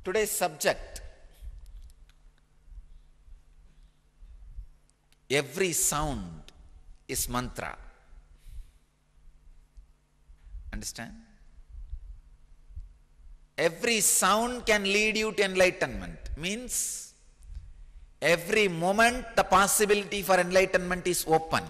Today's subject, every sound is mantra. Understand? Every sound can lead you to enlightenment. Means every moment the possibility for enlightenment is open.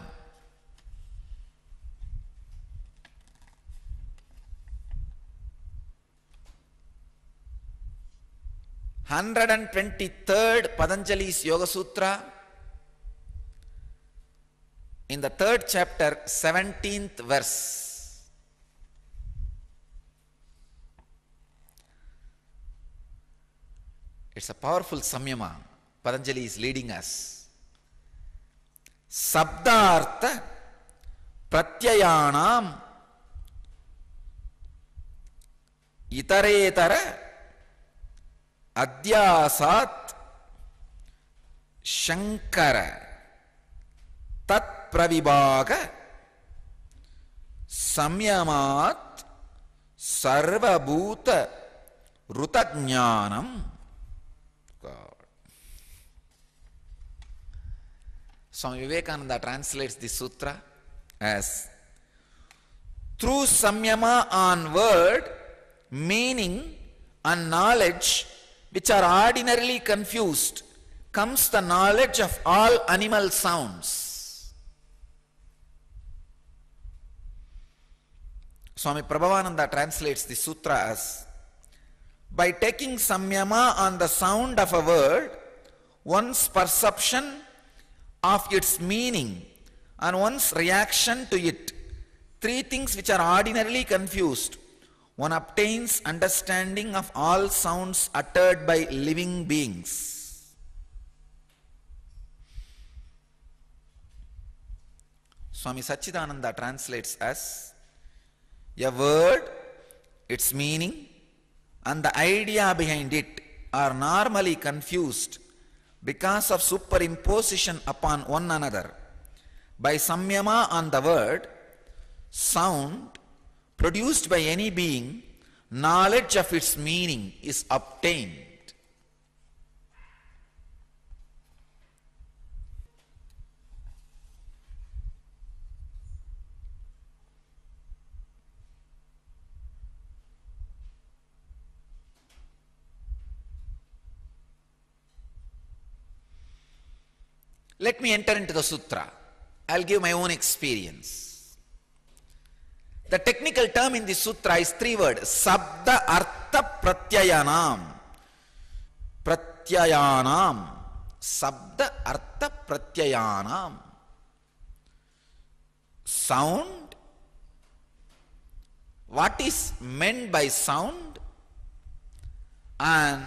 Hundred and 23rd Patanjali's Yoga Sutra, in the 3rd chapter, 17th verse. It's a powerful samyama. Patanjali is leading us. Sabdartha pratyayanam itaretara adhyasat shankara tat pravibhaga samyamat sarvabhuta rutajnanam. Swami Vivekananda translates this sutra as, through samyama on word, meaning and knowledge which are ordinarily confused, comes the knowledge of all animal sounds. Swami Prabhavananda translates this sutra as, by taking samyama on the sound of a word, one's perception of its meaning and one's reaction to it, three things which are ordinarily confused, one obtains understanding of all sounds uttered by living beings. Swami Satchidananda translates as, a word, its meaning and the idea behind it are normally confused because of superimposition upon one another. By samyama on the word, sound produced by any being, knowledge of its meaning is obtained. Let me enter into the sutra. I'll give my own experience. The technical term in this sutra is 3 words. Sabda Artha Pratyayanam. Pratyayanam. Sabda Artha Pratyayanam. Sound. What is meant by sound? And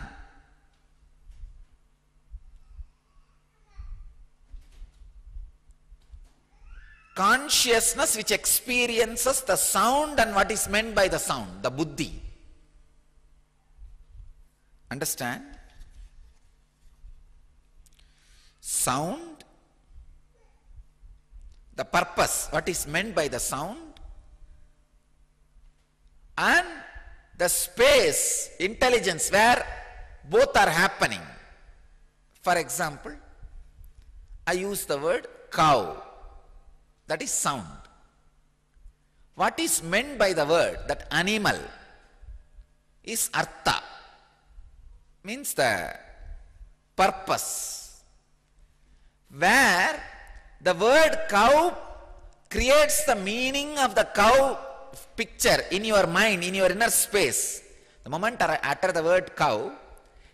consciousness which experiences the sound and what is meant by the sound, the buddhi. Understand? Sound, the purpose, what is meant by the sound, and the space, intelligence where both are happening. For example, I use the word cow. That is sound. What is meant by the word, that animal, is artha, means the purpose. Where the word cow creates the meaning of the cow picture in your mind, in your inner space. The moment I utter the word cow,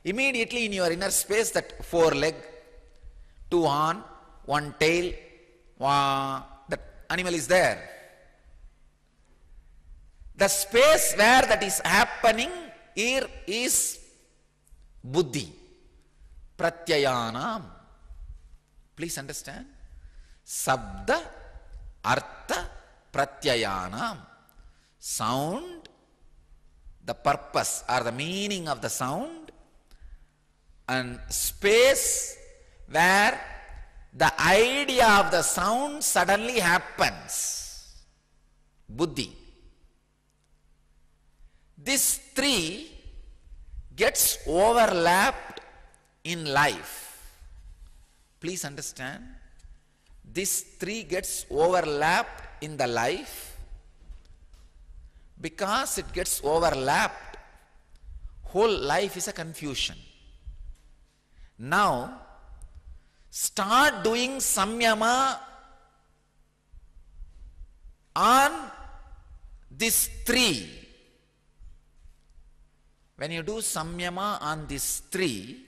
immediately in your inner space that 4 leg, 2 horn, 1 tail, animal is there. The space where that is happening here is buddhi, pratyayanam. Please understand. Sabda, artha, pratyayanam. Sound, the purpose or the meaning of the sound, and space where the idea of the sound suddenly happens. Buddhi. These 3 gets overlapped in life. Please understand, this 3 gets overlapped in the life. Because it gets overlapped, whole life is a confusion. Now, start doing samyama on these 3. When you do samyama on these 3,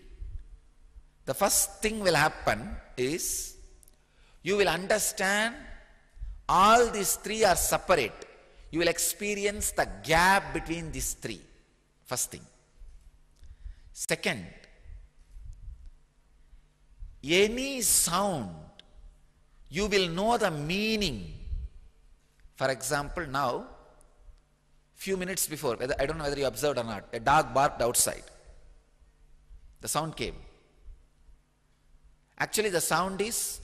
the first thing will happen is you will understand all these 3 are separate. You will experience the gap between these 3. First thing. Second, any sound, you will know the meaning. For example, now, few minutes before, I don't know whether you observed or not, a dog barked outside. The sound came. Actually, the sound is,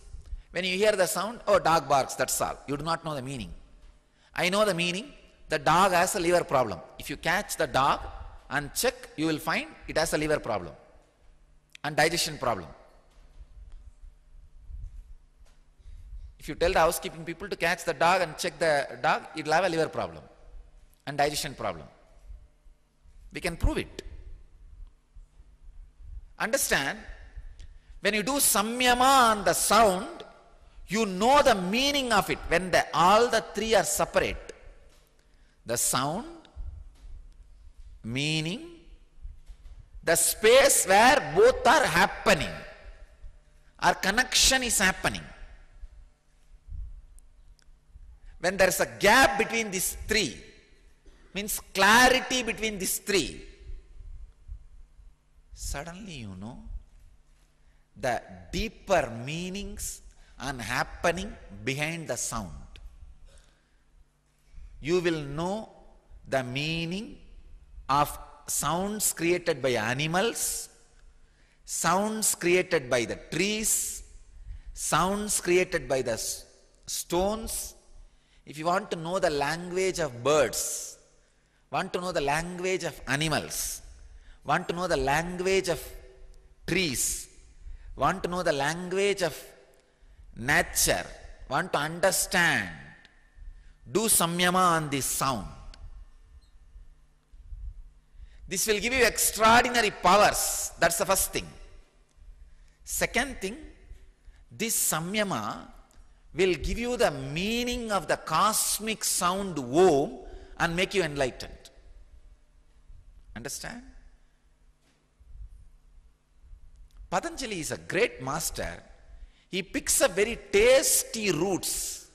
when you hear the sound, oh, dog barks, that's all. You do not know the meaning. I know the meaning. The dog has a liver problem. If you catch the dog and check, you will find it has a liver problem and digestion problem. If you tell the housekeeping people to catch the dog and check the dog, it will have a liver problem and digestion problem. We can prove it. Understand, when you do samyama on the sound, you know the meaning of it when all the 3 are separate. The sound, meaning, the space where both are happening, or connection is happening. When there is a gap between these 3, means clarity between these 3, suddenly you know the deeper meanings and happening behind the sound. You will know the meaning of sounds created by animals, sounds created by the trees, sounds created by the stones. If you want to know the language of birds, want to know the language of animals, want to know the language of trees, want to know the language of nature, want to understand, do samyama on this sound. This will give you extraordinary powers. That's the first thing. Second thing, this samyama will give you the meaning of the cosmic sound Om and make you enlightened. Understand? Patanjali is a great master. He picks up very tasty roots.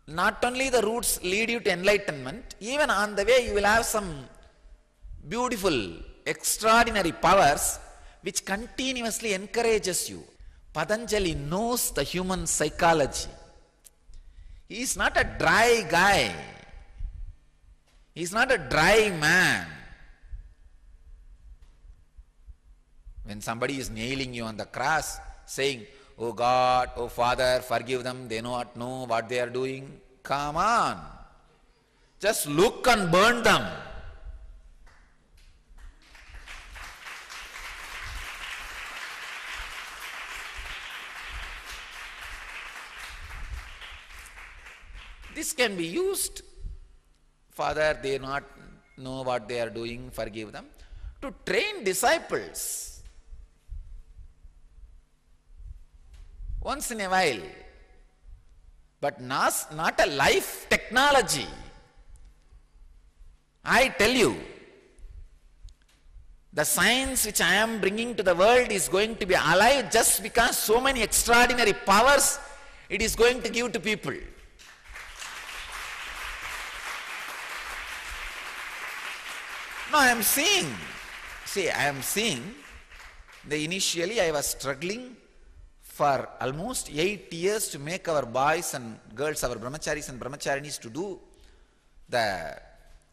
Not only the roots lead you to enlightenment, even on the way you will have some beautiful, extraordinary powers which continuously encourages you. Patanjali knows the human psychology. He is not a dry guy. He is not a dry man. When somebody is nailing you on the cross, saying, "Oh God, oh Father, forgive them, they do not know what they are doing." Come on. Just look and burn them. This can be used. Father, they do not know what they are doing, forgive them. To train disciples. Once in a while. But not a life technology. I tell you, the science which I am bringing to the world is going to be alive just because so many extraordinary powers it is going to give to people. No, I am seeing. See, I am seeing. Initially I was struggling for almost 8 years to make our boys and girls, our brahmacharis and brahmacharinis to do the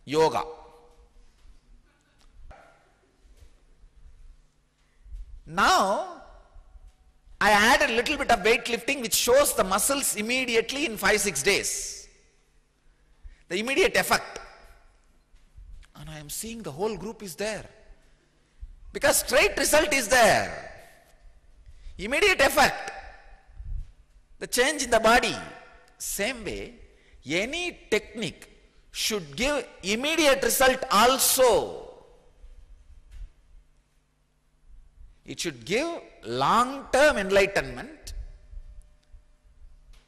yoga. Now, I added a little bit of weightlifting which shows the muscles immediately in 5-6 days. The immediate effect. And I am seeing the whole group is there. Because straight result is there. Immediate effect. The change in the body. Same way, any technique should give immediate result also. It should give long-term enlightenment,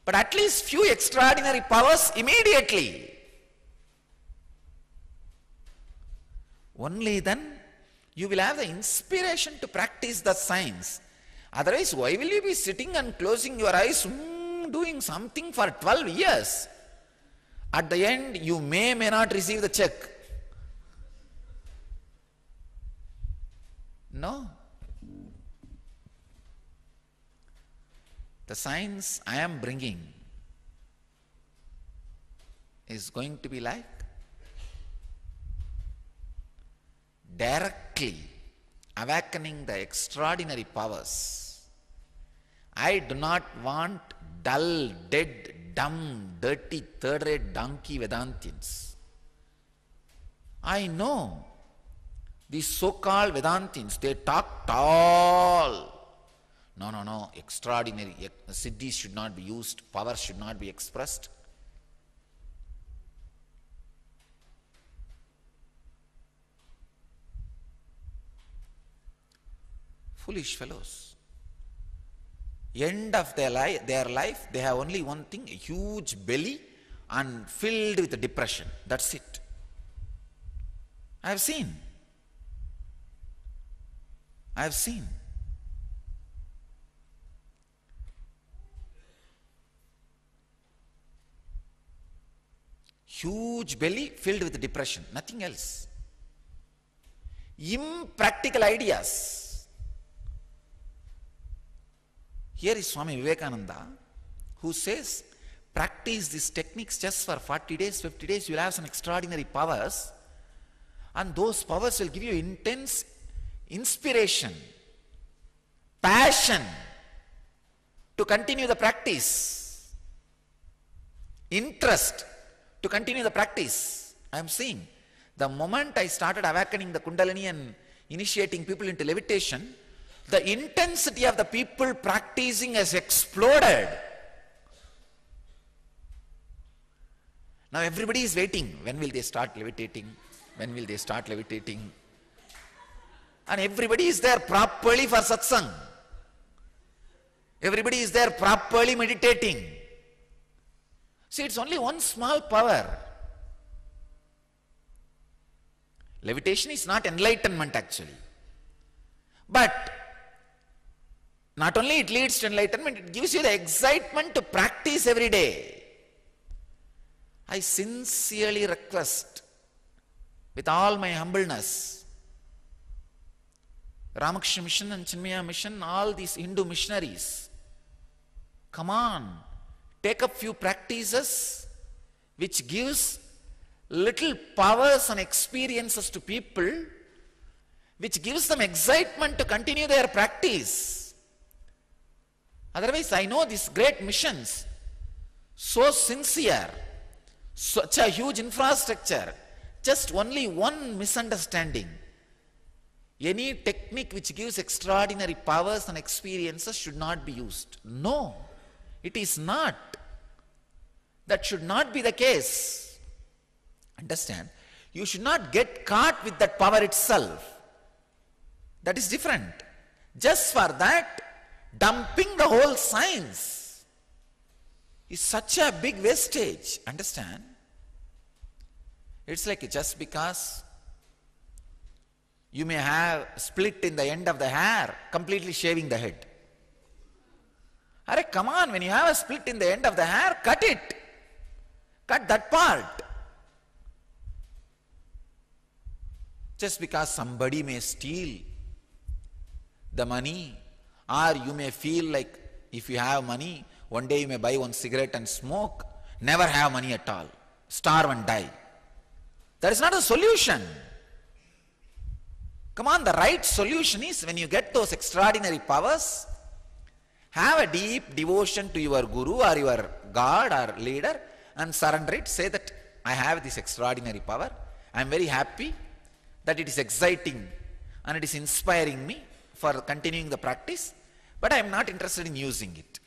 but at least few extraordinary powers immediately. Only then you will have the inspiration to practice the science. Otherwise, why will you be sitting and closing your eyes, doing something for 12 years? At the end, you may not receive the check. No. The science I am bringing is going to be like directly awakening the extraordinary powers. I do not want dull, dead, dumb, dirty, third-rate donkey Vedantians. I know these so-called Vedantians, they talk tall. No, extraordinary, siddhis should not be used, power should not be expressed. Foolish fellows. End of their life, they have only one thing, a huge belly and filled with depression. That's it. I have seen. Huge belly filled with depression, nothing else. Impractical ideas. Here is Swami Vivekananda, who says, practice these techniques just for 40 days, 50 days, you will have some extraordinary powers, and those powers will give you intense inspiration, passion to continue the practice, interest to continue the practice. I am seeing, the moment I started awakening the Kundalini and initiating people into levitation, the intensity of the people practicing has exploded. Now everybody is waiting. When will they start levitating? When will they start levitating? And everybody is there properly for satsang. Everybody is there properly meditating. See, it's only one small power. Levitation is not enlightenment actually. But not only it leads to enlightenment, it gives you the excitement to practice every day. I sincerely request, with all my humbleness, Ramakrishna Mission and Chinmaya Mission, all these Hindu missionaries, come on, take up few practices which gives little powers and experiences to people, which gives them excitement to continue their practice. Otherwise, I know these great missions, so sincere, such a huge infrastructure, just only one misunderstanding. Any technique which gives extraordinary powers and experiences should not be used. No, it is not. That should not be the case. Understand? You should not get caught with that power itself. That is different. Just for that, dumping the whole science is such a big wastage. Understand? It's like just because you may have split in the end of the hair, completely shaving the head. Arey, come on, when you have a split in the end of the hair, cut it. Cut that part. Just because somebody may steal the money, or you may feel like if you have money, one day you may buy one cigarette and smoke, never have money at all, starve and die. That is not a solution. Come on, the right solution is when you get those extraordinary powers, have a deep devotion to your guru or your God or leader and surrender it. Say that I have this extraordinary power I am very happy that it is exciting and it is inspiring me for continuing the practice, but I am not interested in using it.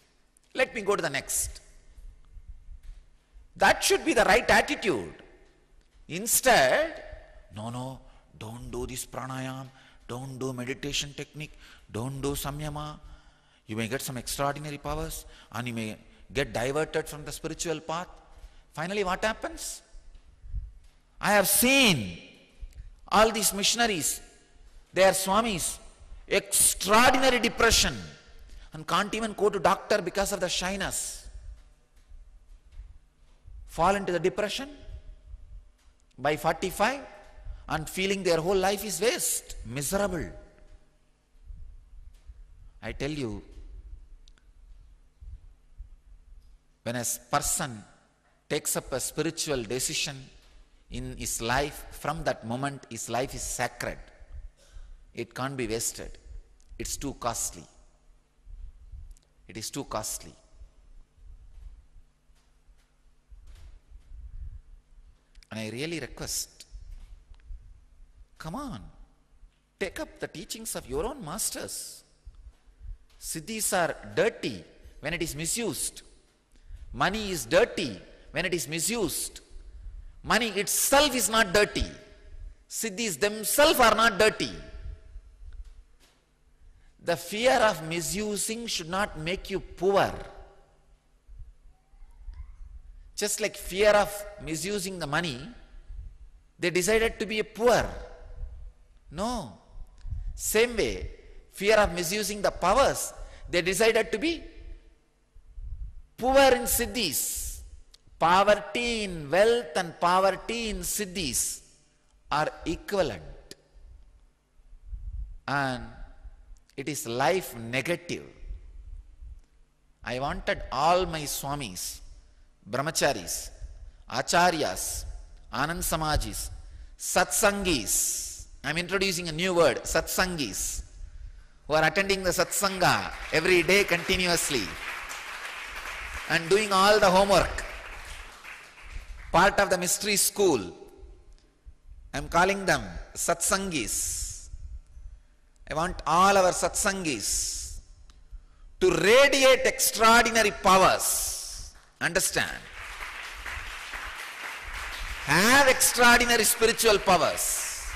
Let me go to the next. That should be the right attitude. Instead, no, don't do this pranayam, don't do meditation technique, don't do samyama. You may get some extraordinary powers and you may get diverted from the spiritual path. Finally, what happens? I have seen all these missionaries, they are swamis, extraordinary depression and can't even go to doctor because of the shyness. Fall into the depression by 45 and feeling their whole life is waste, miserable. I tell you, when a person takes up a spiritual decision in his life, from that moment his life is sacred. It can't be wasted. It's too costly. It is too costly. And I really request, come on, take up the teachings of your own masters. Siddhis are dirty when it is misused. Money is dirty when it is misused. Money itself is not dirty. Siddhis themselves are not dirty. The fear of misusing should not make you poor. Just like fear of misusing the money, they decided to be poor. No. Same way, fear of misusing the powers, they decided to be poor in siddhis. Poverty in wealth and poverty in siddhis are equivalent. And it is life negative. I wanted all my swamis, brahmacharis, acharyas, anand samajis, satsangis. I am introducing a new word, satsangis, who are attending the satsanga every day continuously and doing all the homework, part of the mystery school. I am calling them satsangis. I want all our satsangis to radiate extraordinary powers. Understand? Have extraordinary spiritual powers.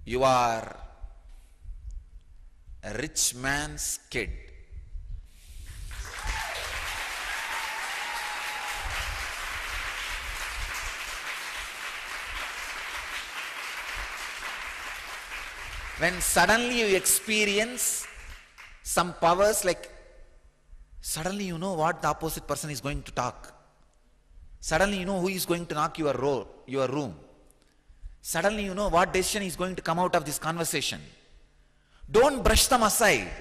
You are a rich man's kid. When suddenly you experience some powers, like suddenly you know what the opposite person is going to talk. Suddenly you know who is going to knock your room. Suddenly you know what decision is going to come out of this conversation. Don't brush them aside.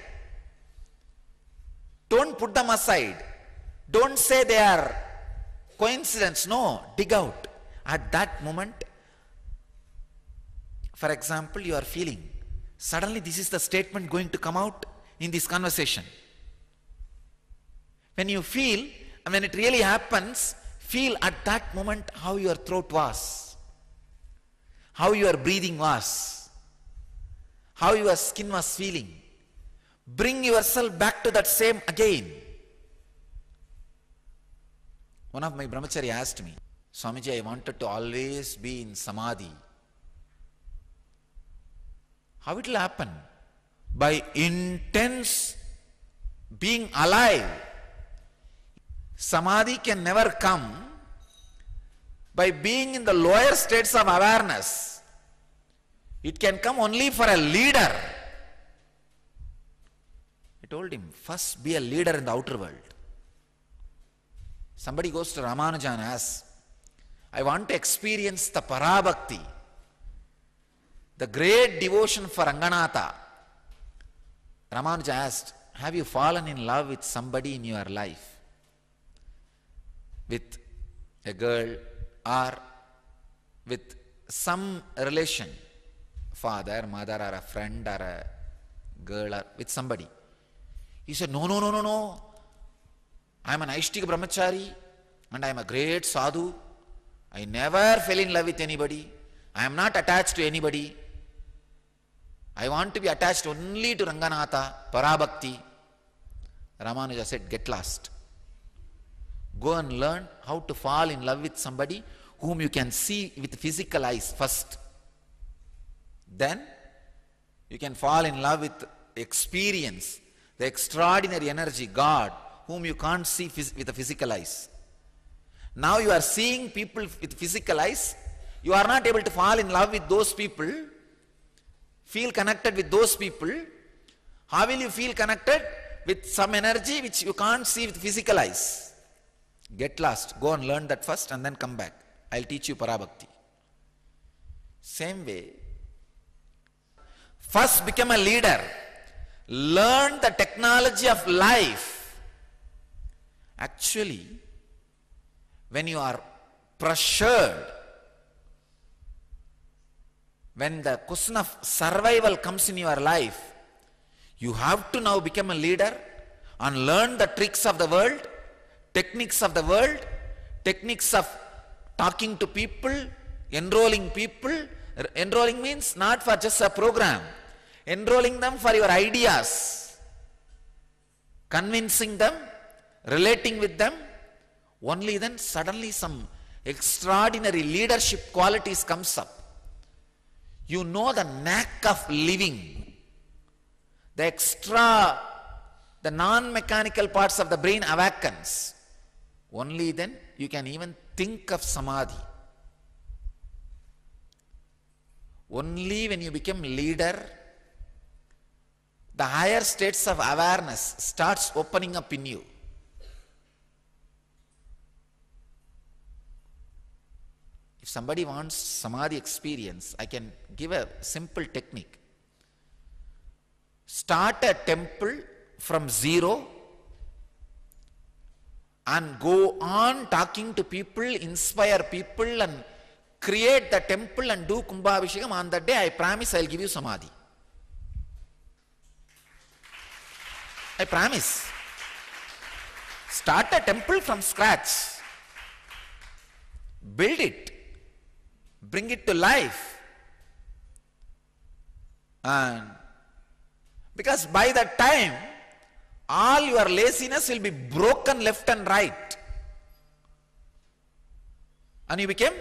Don't put them aside. Don't say they are coincidence. No, dig out. At that moment, for example, you are feeling, suddenly this is the statement going to come out in this conversation. When you feel, and when it really happens, feel at that moment how your throat was, how your breathing was, how your skin was feeling. Bring yourself back to that same again. One of my brahmachari asked me, Swamiji, I wanted to always be in samadhi. How it will happen? By intense being alive. Samadhi can never come by being in the lower states of awareness. It can come only for a leader. I told him, first be a leader in the outer world. Somebody goes to Ramanuja and asks, I want to experience the Parabhakti, the great devotion for Ranganatha. Ramanuja asked, have you fallen in love with somebody in your life? With a girl or with some relation, father, mother, or a friend, or a girl, or with somebody. He said, no. I am an Aishtika brahmachari. and I am a great sadhu. I never fell in love with anybody. I am not attached to anybody. I want to be attached only to Ranganatha, Parabhakti. Ramanuja said, get lost. Go and learn how to fall in love with somebody whom you can see with physical eyes first. Then you can fall in love with experience, the extraordinary energy, God, whom you can't see with the physical eyes. Now you are seeing people with physical eyes. You are not able to fall in love with those people, feel connected with those people. How will you feel connected? With some energy which you can't see with physical eyes. Get lost. Go and learn that first and then come back. I'll teach you Parabhakti. Same way. First become a leader. Learn the technology of life. Actually, when you are pressured, when the question of survival comes in your life, you have to now become a leader and learn the tricks of the world, techniques of the world, techniques of talking to people, enrolling people. Enrolling means not for just a program. Enrolling them for your ideas, convincing them, relating with them. Only then suddenly some extraordinary leadership qualities comes up. You know the knack of living. The non-mechanical parts of the brain awakens. Only then you can even think of samadhi. Only when you become leader, the higher states of awareness starts opening up in you. If somebody wants samadhi experience, I can give a simple technique. Start a temple from zero and go on talking to people, inspire people and create the temple and do Kumbhabhishekam. On that day, I promise I will give you samadhi. I promise. Start a temple from scratch. Build it. Bring it to life. And because by that time, all your laziness will be broken left and right. And you became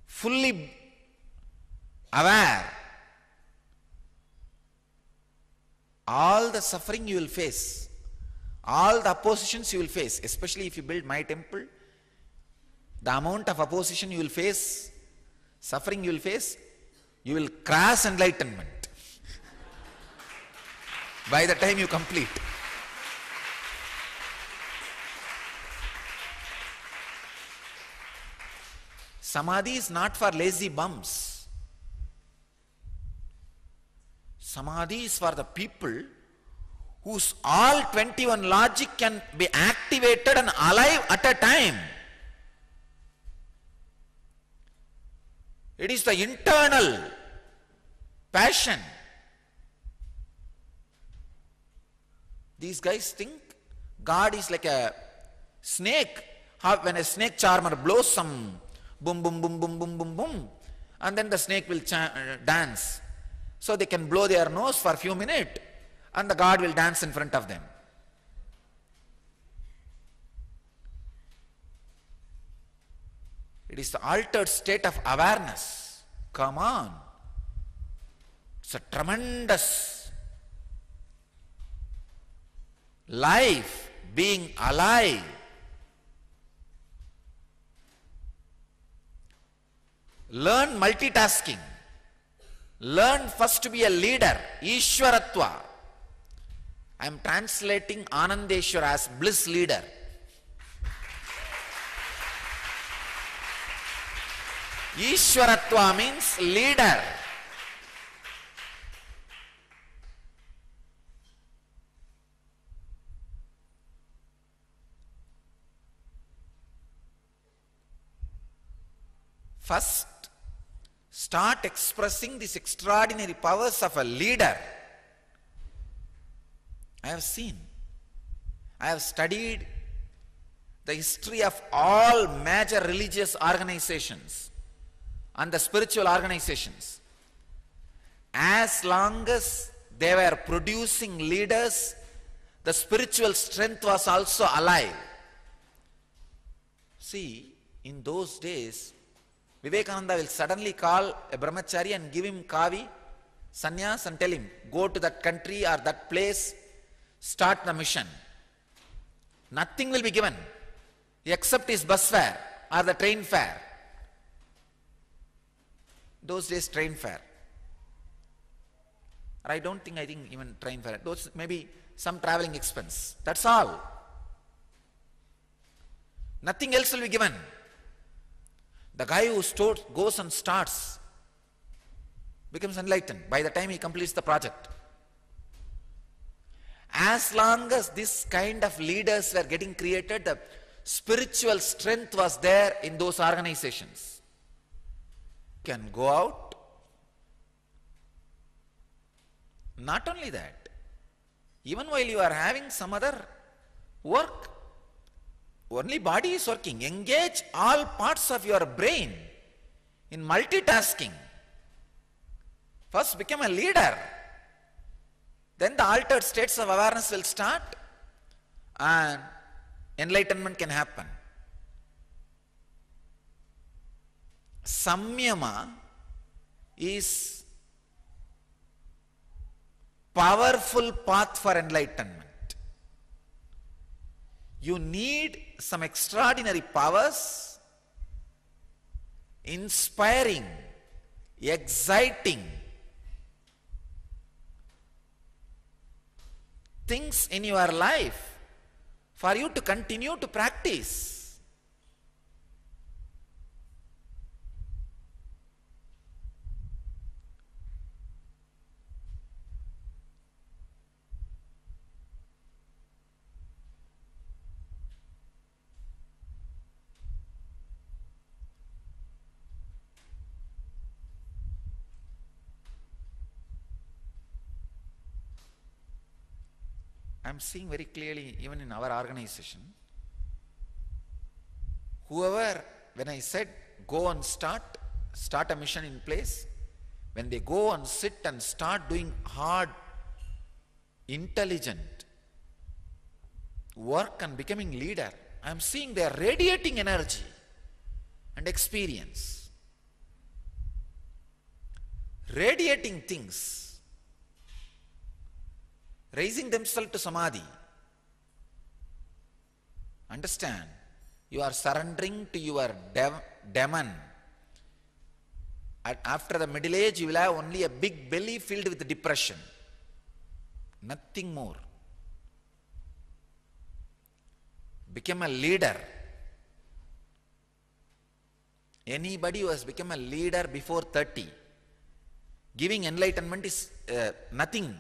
fully aware. All the suffering you will face, all the oppositions you will face, especially if you build my temple, the amount of opposition you will face, suffering you will face, you will cross enlightenment by the time you complete. Samadhi is not for lazy bums. Samadhi is for the people whose all 21 logic can be activated and alive at a time. It is the internal passion. These guys think God is like a snake. When a snake charmer blows some boom, boom, boom, boom, boom, boom, boom, and then the snake will dance. So they can blow their nose for a few minutes and the God will dance in front of them. It is the altered state of awareness. Come on. It's a tremendous life, being alive. Learn multitasking. Learn first to be a leader. Ishwaratva. I am translating Anandeshwara as bliss leader. Ishwaratva means leader. First, start expressing these extraordinary powers of a leader. I have seen, I have studied the history of all major religious organizations and the spiritual organizations, as long as they were producing leaders, the spiritual strength was also alive. See, in those days, Vivekananda will suddenly call a brahmachari and give him kavi, sannyas, and tell him, go to that country or that place, start the mission. Nothing will be given except his bus fare or the train fare. Those days, train fare. Or I think even train fare. Those maybe some traveling expense. That's all. Nothing else will be given. The guy who goes and starts becomes enlightened by the time he completes the project. As long as this kind of leaders were getting created, the spiritual strength was there in those organizations. You can go out. Not only that, even while you are having some other work, only body is working. Engage all parts of your brain in multitasking. First become a leader. Then the altered states of awareness will start and enlightenment can happen. Samyama is powerful path for enlightenment. You need some extraordinary powers, inspiring, exciting things in your life for you to continue to practice. I'm seeing very clearly, even in our organization, whoever, when I said go and start a mission in place, when they go and sit and start doing hard, intelligent work and becoming leader, I'm seeing they are radiating energy and experience, radiating things, raising themselves to samadhi. Understand, you are surrendering to your demon. After the middle age, you will have only a big belly filled with depression. Nothing more. Become a leader. Anybody who has become a leader before 30, giving enlightenment is nothing.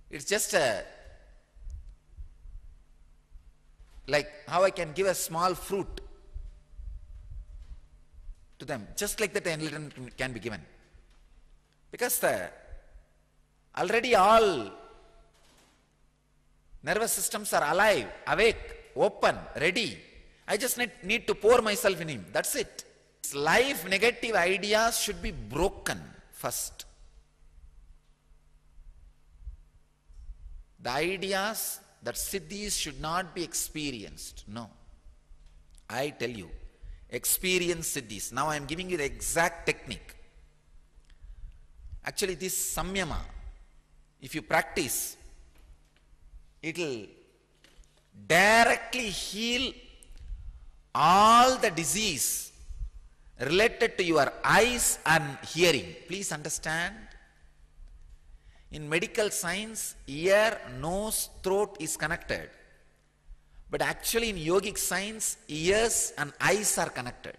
It's just like how I can give a small fruit to them. Just like that, enlightenment can be given. Because already all nervous systems are alive, awake, open, ready. I just need to pour myself in him. That's it. Life negative ideas should be broken first. The ideas that siddhis should not be experienced. No. I tell you, experience siddhis. Now I am giving you the exact technique. Actually, this samyama, if you practice, it will directly heal all the disease related to your eyes and hearing. Please understand. In medical science, ear, nose, throat is connected. But actually in yogic science, ears and eyes are connected.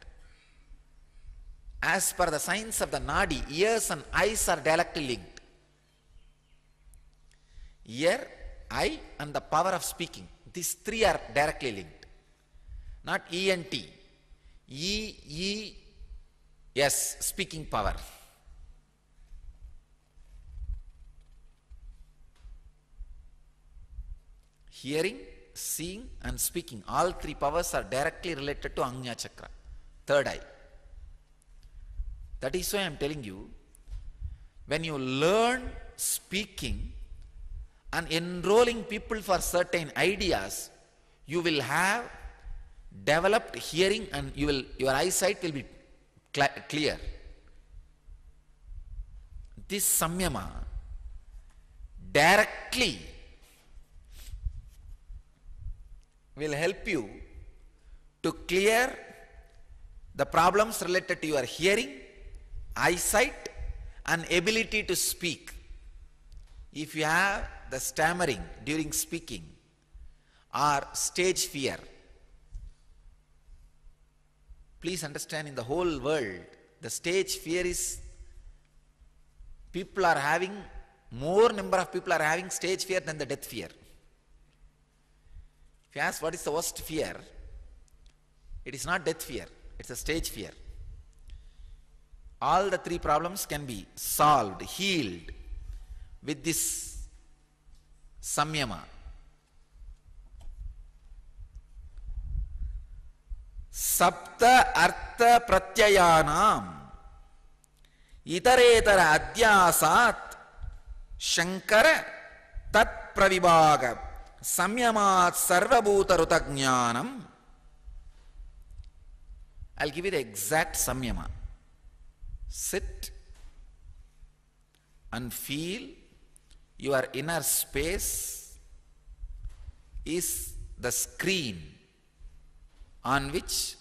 As per the science of the nadi, ears and eyes are directly linked. Ear, eye and the power of speaking. These three are directly linked. Not ENT. E-E-S, speaking power. Hearing, seeing and speaking. All three powers are directly related to Ajna Chakra, third eye. That is why I am telling you, when you learn speaking and enrolling people for certain ideas, you will have developed hearing and your eyesight will be clear. This samyama directly will help you to clear the problems related to your hearing, eyesight, and ability to speak. If you have the stammering during speaking or stage fear, please understand, in the whole world, the stage fear is, more number of people are having stage fear than the death fear. If you ask what is the worst fear, it is not death fear, it's a stage fear. All the three problems can be solved, healed with this samyama. Sapta artha pratyayanam itaretara adhyasat shankara tat pravibhaga samyamat sarvabhuta rutagñanam. I'll give you the exact samyama. Sit and feel your inner space is the screen on which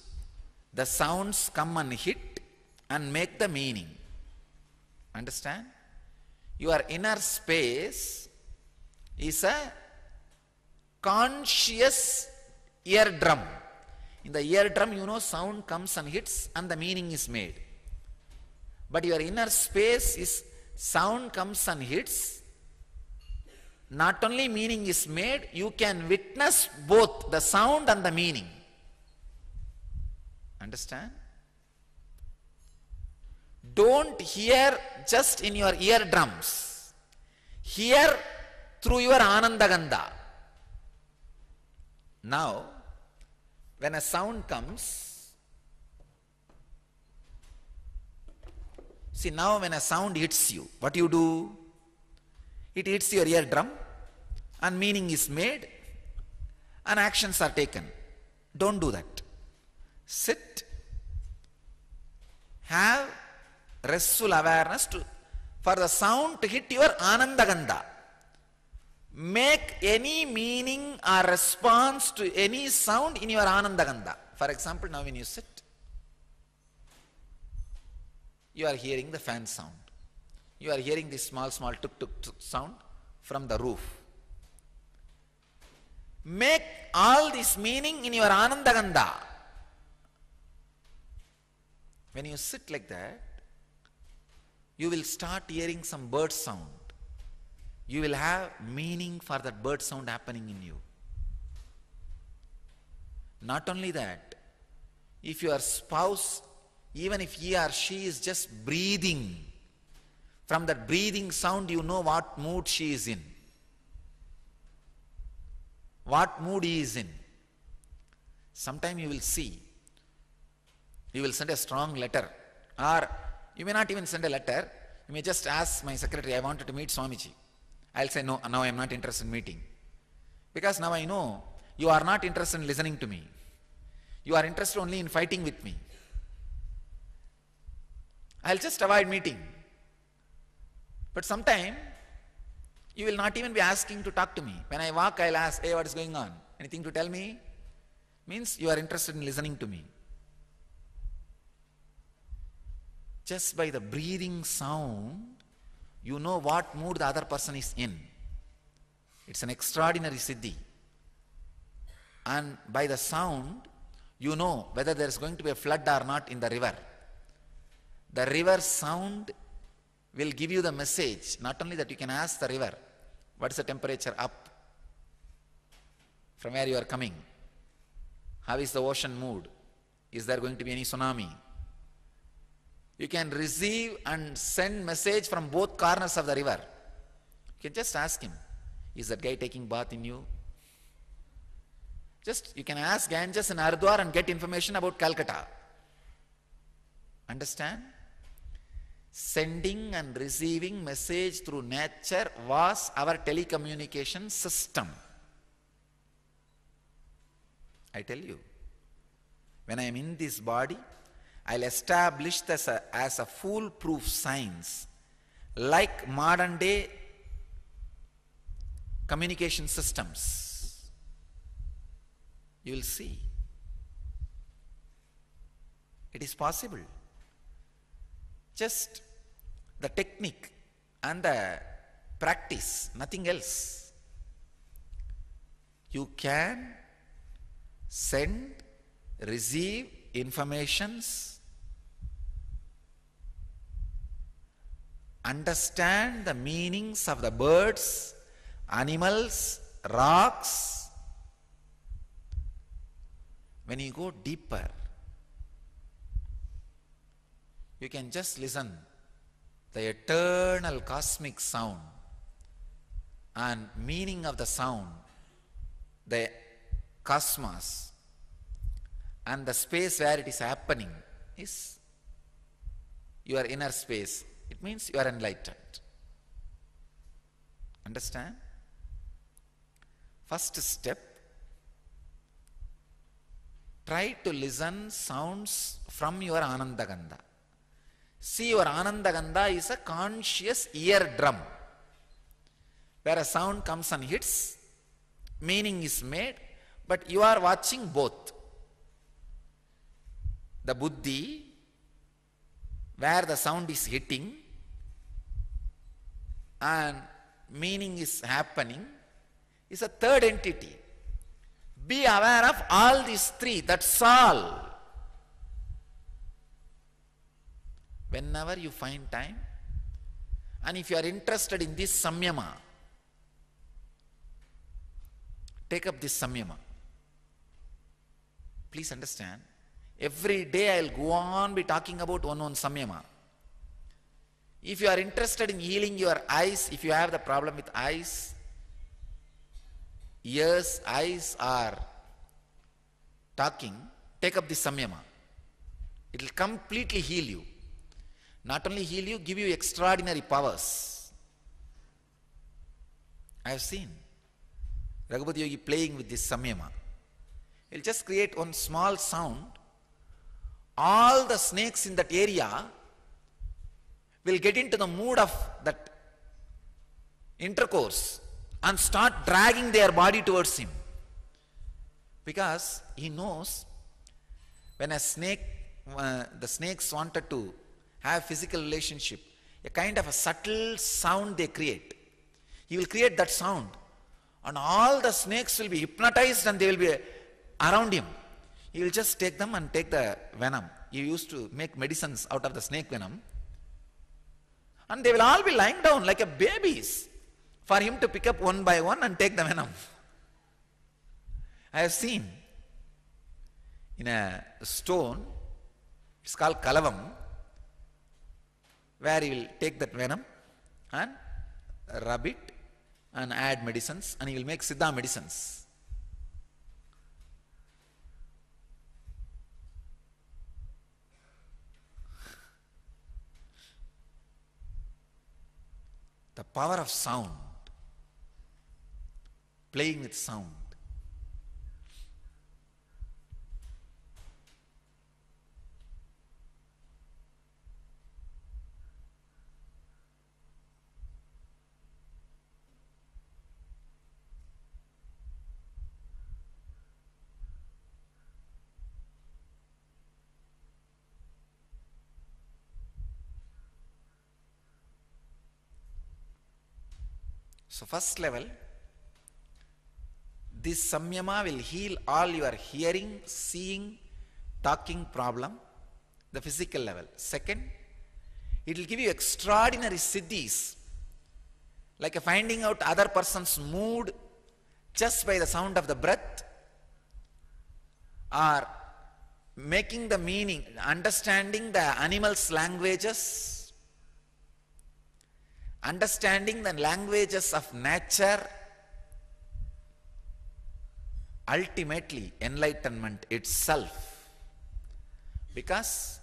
the sounds come and hit and make the meaning. Understand? Your inner space is a conscious eardrum. In the eardrum, you know, sound comes and hits and the meaning is made. But your inner space is sound comes and hits, not only meaning is made, you can witness both the sound and the meaning. Understand? Don't hear just in your eardrums. Hear through your Anandagandha. Now, when a sound comes, see, now when a sound hits you, what do you do? It hits your eardrum and meaning is made and actions are taken. Don't do that. Sit, have restful awareness for the sound to hit your Anandagandha. Make any meaning or response to any sound in your Anandagandha. For example, now when you sit, you are hearing the fan sound. You are hearing this small tuk tuk tuk sound from the roof. Make all this meaning in your Anandagandha. When you sit like that, you will start hearing some bird sound. You will have meaning for that bird sound happening in you. Not only that, if your spouse, even if he or she is just breathing, from that breathing sound you know what mood she is in, what mood he is in. Sometime you will see, you will send a strong letter, or you may not even send a letter, you may just ask my secretary, I wanted to meet Swamiji. I'll say, no, now I am not interested in meeting. Because now I know you are not interested in listening to me. You are interested only in fighting with me. I'll just avoid meeting. But sometime, you will not even be asking to talk to me. When I walk, I'll ask, hey, what is going on? Anything to tell me? Means you are interested in listening to me. Just by the breathing sound, you know what mood the other person is in. It's an extraordinary siddhi. And by the sound, you know whether there is going to be a flood or not in the river. The river sound will give you the message. Not only that, you can ask the river, what is the temperature up from where you are coming? How is the ocean mood? Is there going to be any tsunami? You can receive and send message from both corners of the river. You can just ask him, is that guy taking bath in you? Just you can ask Ganges and Haridwar and get information about Calcutta. Understand? Sending and receiving message through nature was our telecommunication system. I tell you, when I am in this body, I'll establish this as a foolproof science, like modern day communication systems. You will see. It is possible. Just the technique and the practice, nothing else. You can send, receive informations, understand the meanings of the birds, animals, rocks. When you go deeper, you can just listen the eternal cosmic sound and meaning of the sound, the cosmos and the space where it is happening is your inner space. It means you are enlightened. Understand? First step, try to listen sounds from your Anandagandha. See, your Anandagandha is a conscious eardrum, where a sound comes and hits, meaning is made, but you are watching both. The buddhi, where the sound is hitting and meaning is happening, is a third entity. Be aware of all these three, that's all. Whenever you find time, and if you are interested in this samyama, take up this samyama. Please understand, every day I will go on be talking about one samyama. If you are interested in healing your eyes, if you have the problem with eyes, ears, eyes are talking, take up this samyama. It will completely heal you. Not only heal you, give you extraordinary powers. I have seen Raghupati Yogi playing with this samyama. He'll just create one small sound. All the snakes in that area will get into the mood of that intercourse and start dragging their body towards him. Because he knows when a snake, the snakes wanted to have physical relationship, a kind of a subtle sound they create. He will create that sound and all the snakes will be hypnotized and they will be around him. He will just take them and take the venom. He used to make medicines out of the snake venom. And they will all be lying down like a babies for him to pick up one by one and take the venom. I have seen in a stone, it's called Kalavam, where he will take that venom and rub it and add medicines, and he will make Siddha medicines. The power of sound, playing with sound. So first level, this samyama will heal all your hearing, seeing, talking problem, the physical level. Second, it will give you extraordinary siddhis, like finding out other person's mood just by the sound of the breath, or making the meaning, understanding the animals' languages, understanding the languages of nature, ultimately enlightenment itself. Because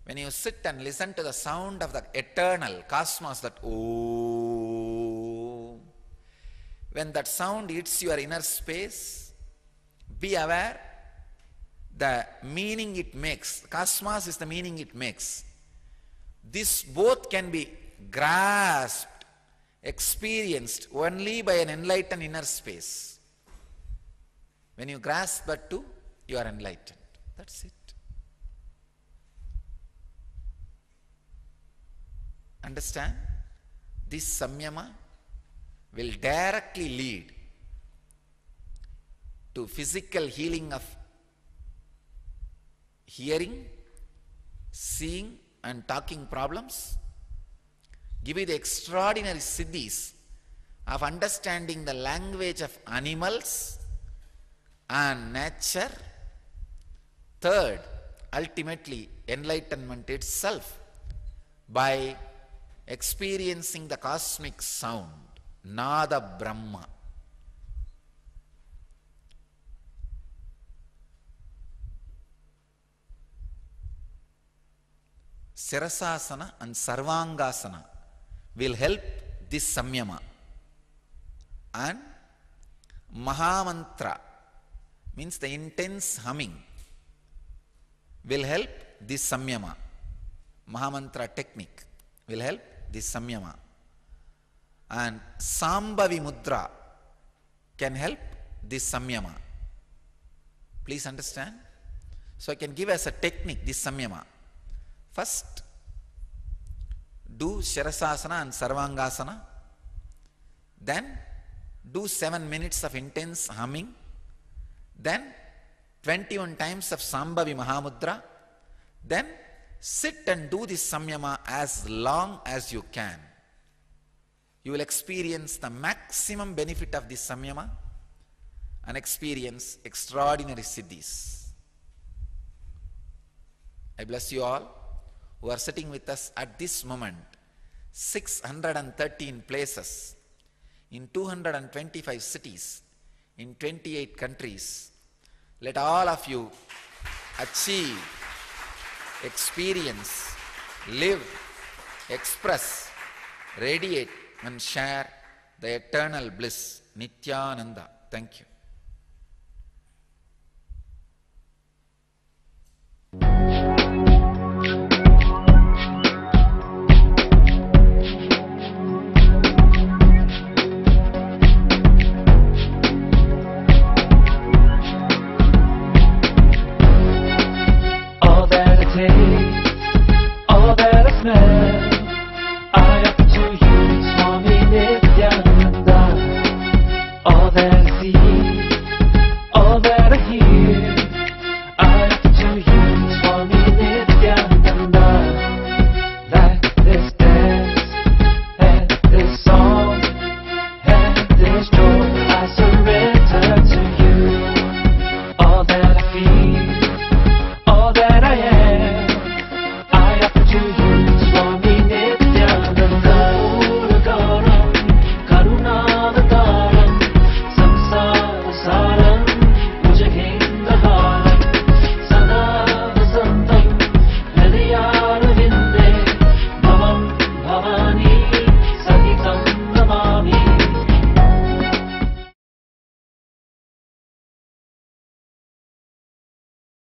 when you sit and listen to the sound of the eternal cosmos, that oh, when that sound hits your inner space, be aware the meaning it makes. Cosmos is the meaning it makes. This both can be grasped, experienced only by an enlightened inner space. When you grasp that too, you are enlightened. That's it. Understand? This samyama will directly lead to physical healing of hearing, seeing and talking problems, give you the extraordinary siddhis of understanding the language of animals and nature. Third, ultimately enlightenment itself by experiencing the cosmic sound, Nada Brahma. Sirasasana and Sarvangasana will help this samyama. And Mahamantra means the intense humming will help this samyama. Mahamantra technique will help this samyama. And Sambhavi Mudra can help this samyama. Please understand. So I can give as a technique this samyama. First, do Shirasasana and Sarvangasana. Then, do 7 minutes of intense humming. Then, 21 times of Sambhavi Mahamudra. Then, sit and do this samyama as long as you can. You will experience the maximum benefit of this samyama and experience extraordinary siddhis. I bless you all who are sitting with us at this moment. 613 places in 225 cities in 28 countries. Let all of you achieve, experience, live, express, radiate and share the eternal bliss. Nityananda. Thank you.